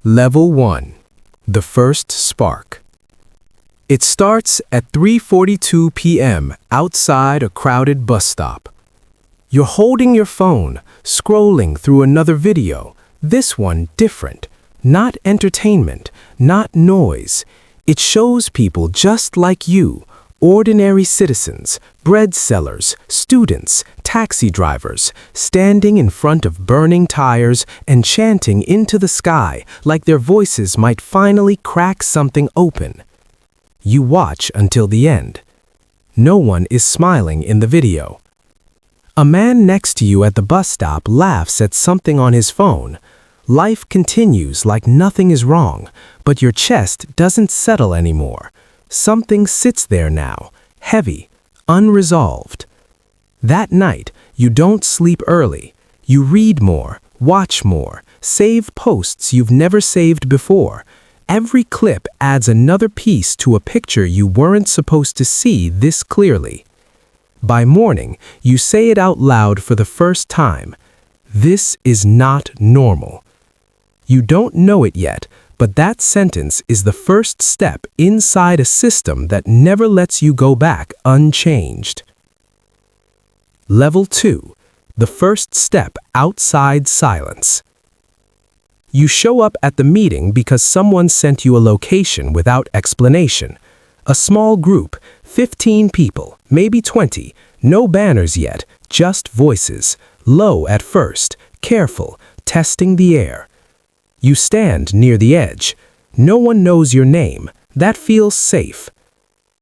Level 1. The first spark. It starts at 3:42 p.m. outside a crowded bus stop. You're holding your phone, scrolling through another video, this one different. Not entertainment, not noise. It shows people just like you, ordinary citizens, bread sellers, students, taxi drivers, standing in front of burning tires and chanting into the sky like their voices might finally crack something open. You watch until the end. No one is smiling in the video. A man next to you at the bus stop laughs at something on his phone. Life continues like nothing is wrong, but your chest doesn't settle anymore. Something sits there now, heavy, unresolved. That night, you don't sleep early. You read more, watch more, save posts you've never saved before. Every clip adds another piece to a picture you weren't supposed to see this clearly. By morning, you say it out loud for the first time. This is not normal. You don't know it yet, but that sentence is the first step inside a system that never lets you go back unchanged. Level 2. The first step outside silence. You show up at the meeting because someone sent you a location without explanation. A small group, 15 people, maybe 20, no banners yet, just voices, low at first, careful, testing the air. You stand near the edge. No one knows your name. That feels safe.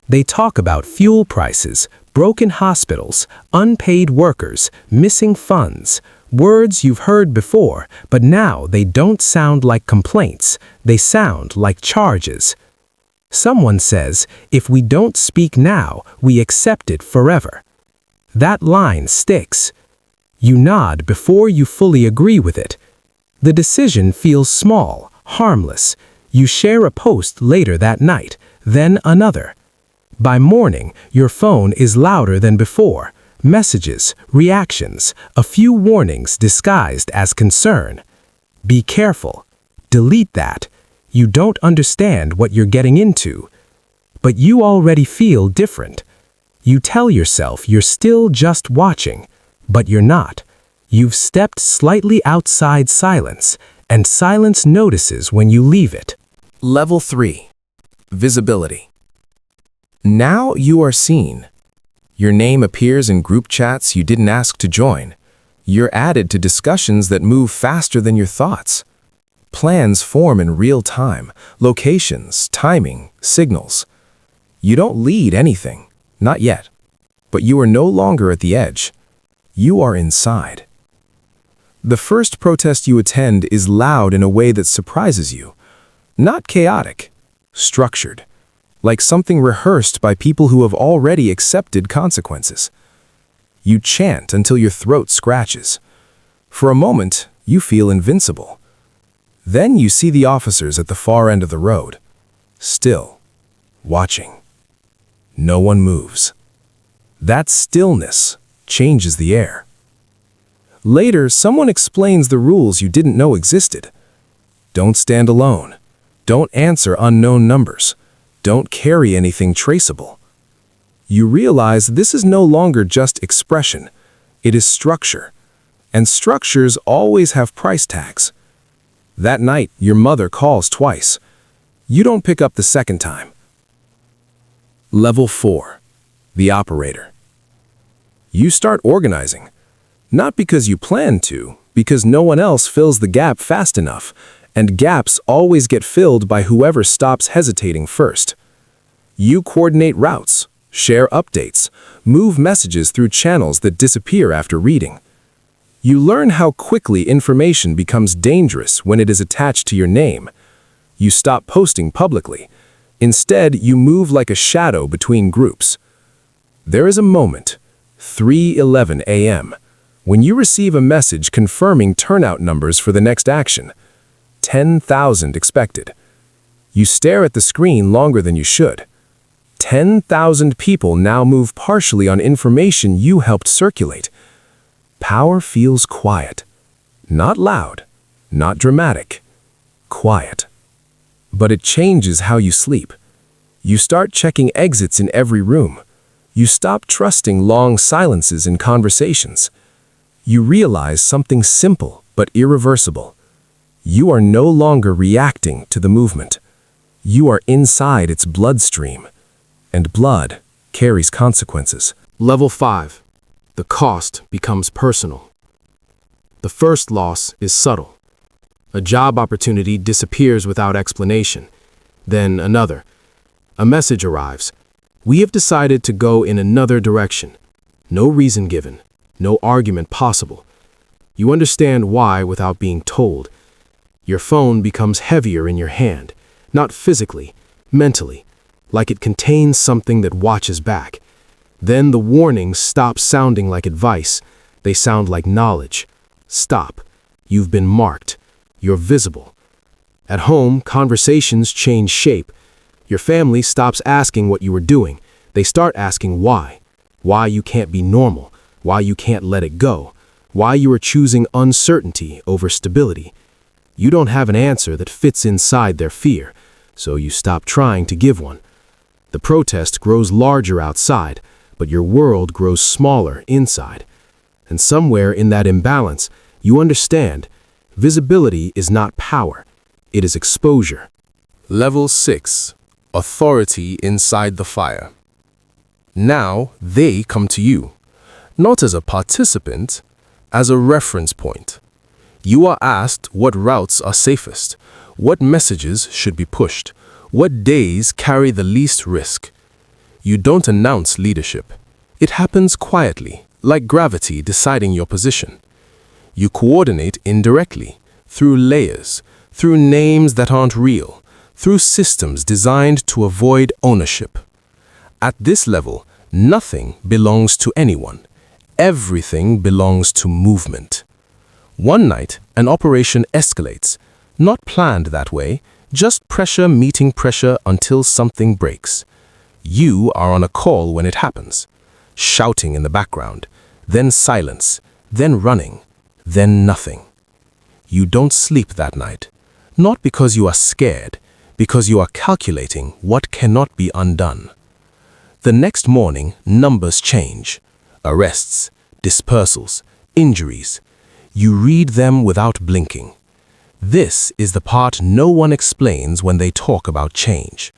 They talk about fuel prices, broken hospitals, unpaid workers, missing funds, words you've heard before, but now they don't sound like complaints. They sound like charges. Someone says, if we don't speak now, we accept it forever. That line sticks. You nod before you fully agree with it. The decision feels small, harmless. You share a post later that night, then another. By morning, your phone is louder than before. Messages, reactions, a few warnings disguised as concern. Be careful. Delete that. You don't understand what you're getting into. But you already feel different. You tell yourself you're still just watching, but you're not. You've stepped slightly outside silence, and silence notices when you leave it. Level 3. Visibility. Now you are seen. Your name appears in group chats you didn't ask to join. You're added to discussions that move faster than your thoughts. Plans form in real time, locations, timing, signals. You don't lead anything, not yet. But you are no longer at the edge. You are inside. The first protest you attend is loud in a way that surprises you. Not chaotic, structured, like something rehearsed by people who have already accepted consequences. You chant until your throat scratches. For a moment, you feel invincible. Then you see the officers at the far end of the road, still, watching. No one moves. That stillness changes the air. Later, someone explains the rules you didn't know existed. Don't stand alone. Don't answer unknown numbers. Don't carry anything traceable. You realize this is no longer just expression. It is structure. And structures always have price tags. That night, your mother calls twice. You don't pick up the second time. Level 4. The operator. You start organizing. Not because you plan to, because no one else fills the gap fast enough, and gaps always get filled by whoever stops hesitating first. You coordinate routes, share updates, move messages through channels that disappear after reading. You learn how quickly information becomes dangerous when it is attached to your name. You stop posting publicly. Instead, you move like a shadow between groups. There is a moment, 3:11 a.m., when you receive a message confirming turnout numbers for the next action. 10,000 expected. You stare at the screen longer than you should. 10,000 people now move partially on information you helped circulate. Power feels quiet. Not loud, not dramatic. quiet. But it changes how you sleep. You start checking exits in every room. You stop trusting long silences in conversations. You realize something simple but irreversible. You are no longer reacting to the movement. You are inside its bloodstream. And blood carries consequences. Level 5. The cost becomes personal. The first loss is subtle. A job opportunity disappears without explanation. Then another. A message arrives. We have decided to go in another direction. No reason given. No argument possible. You understand why without being told. Your phone becomes heavier in your hand, not physically, mentally, like it contains something that watches back. Then the warnings stop sounding like advice. They sound like knowledge. Stop. You've been marked. You're visible. At home, conversations change shape. Your family stops asking what you were doing. They start asking why. Why you can't be normal. Why you can't let it go. Why you are choosing uncertainty over stability. You don't have an answer that fits inside their fear, so you stop trying to give one. The protest grows larger outside, but your world grows smaller inside. And somewhere in that imbalance, you understand, visibility is not power, it is exposure. Level 6. Authority inside the fire. Now they come to you, not as a participant, as a reference point. You are asked what routes are safest, what messages should be pushed, what days carry the least risk. You don't announce leadership. It happens quietly, like gravity deciding your position. You coordinate indirectly, through layers, through names that aren't real, through systems designed to avoid ownership. At this level, nothing belongs to anyone. Everything belongs to movement. One night, an operation escalates, not planned that way, just pressure meeting pressure until something breaks. You are on a call when it happens, shouting in the background, then silence, then running, then nothing. You don't sleep that night, not because you are scared, because you are calculating what cannot be undone. The next morning, numbers change. Arrests, dispersals, injuries. You read them without blinking. This is the part no one explains when they talk about change.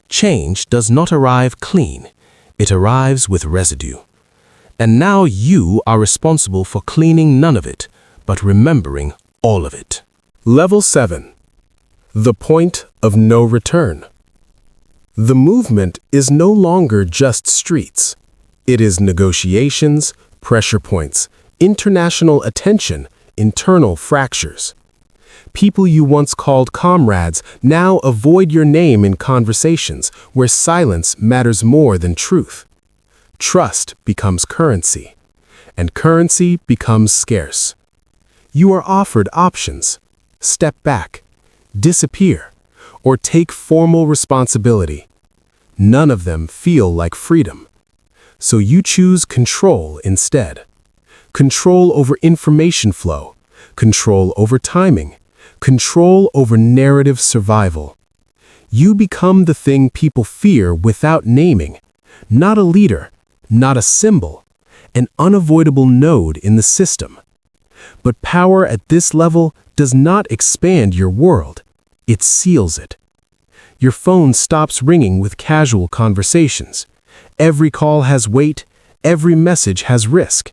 Change does not arrive clean. It arrives with residue. And now you are responsible for cleaning none of it, but remembering all of it. Level 7. The point of no return. The movement is no longer just streets. It is negotiations, pressure points, international attention, internal fractures. People you once called comrades now avoid your name in conversations where silence matters more than truth. Trust becomes currency, and currency becomes scarce. You are offered options: step back, disappear, or take formal responsibility. None of them feel like freedom. So you choose control instead. Control over information flow, control over timing, control over narrative survival. You become the thing people fear without naming, not a leader, not a symbol, an unavoidable node in the system. But power at this level does not expand your world, it seals it. Your phone stops ringing with casual conversations. Every call has weight, every message has risk.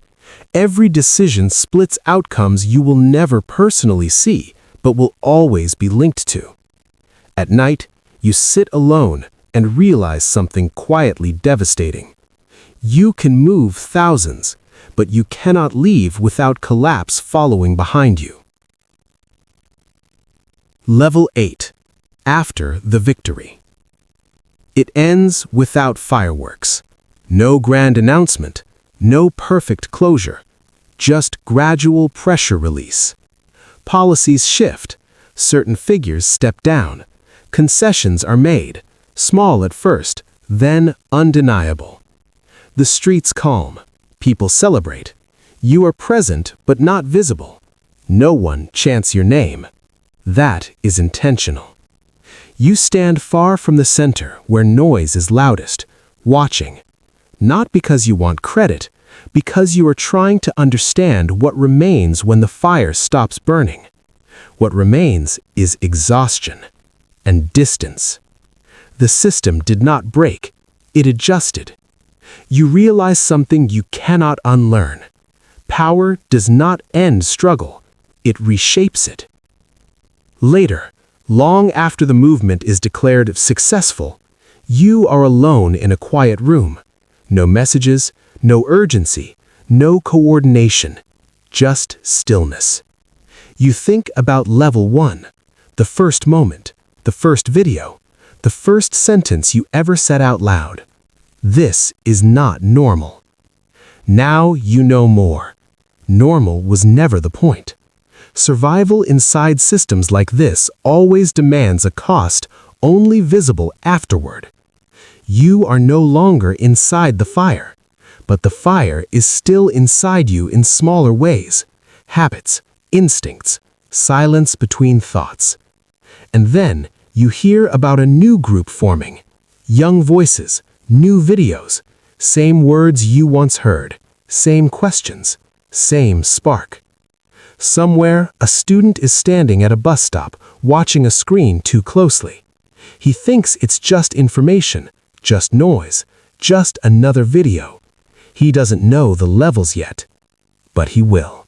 Every decision splits outcomes you will never personally see, but will always be linked to. At night, you sit alone and realize something quietly devastating. You can move thousands, but you cannot leave without collapse following behind you. Level 8. After the victory. It ends without fireworks. No grand announcement, no perfect closure, just gradual pressure release. Policies shift, certain figures step down, concessions are made, small at first, then undeniable. The streets calm, people celebrate. You are present but not visible. No one chants your name. That is intentional. You stand far from the center where noise is loudest, watching. Not because you want credit, because you are trying to understand what remains when the fire stops burning. What remains is exhaustion and distance. The system did not break, it adjusted. You realize something you cannot unlearn. Power does not end struggle, it reshapes it. Later, long after the movement is declared successful, you are alone in a quiet room. No messages, no urgency, no coordination, just stillness. You think about level 1, the first moment, the first video, the first sentence you ever said out loud. This is not normal. Now you know more. Normal was never the point. Survival inside systems like this always demands a cost only visible afterward. You are no longer inside the fire, but the fire is still inside you in smaller ways. Habits, instincts, silence between thoughts. And then you hear about a new group forming. Young voices, new videos, same words you once heard, same questions, same spark. Somewhere, a student is standing at a bus stop, watching a screen too closely. He thinks it's just information, just noise, just another video. He doesn't know the levels yet, but he will.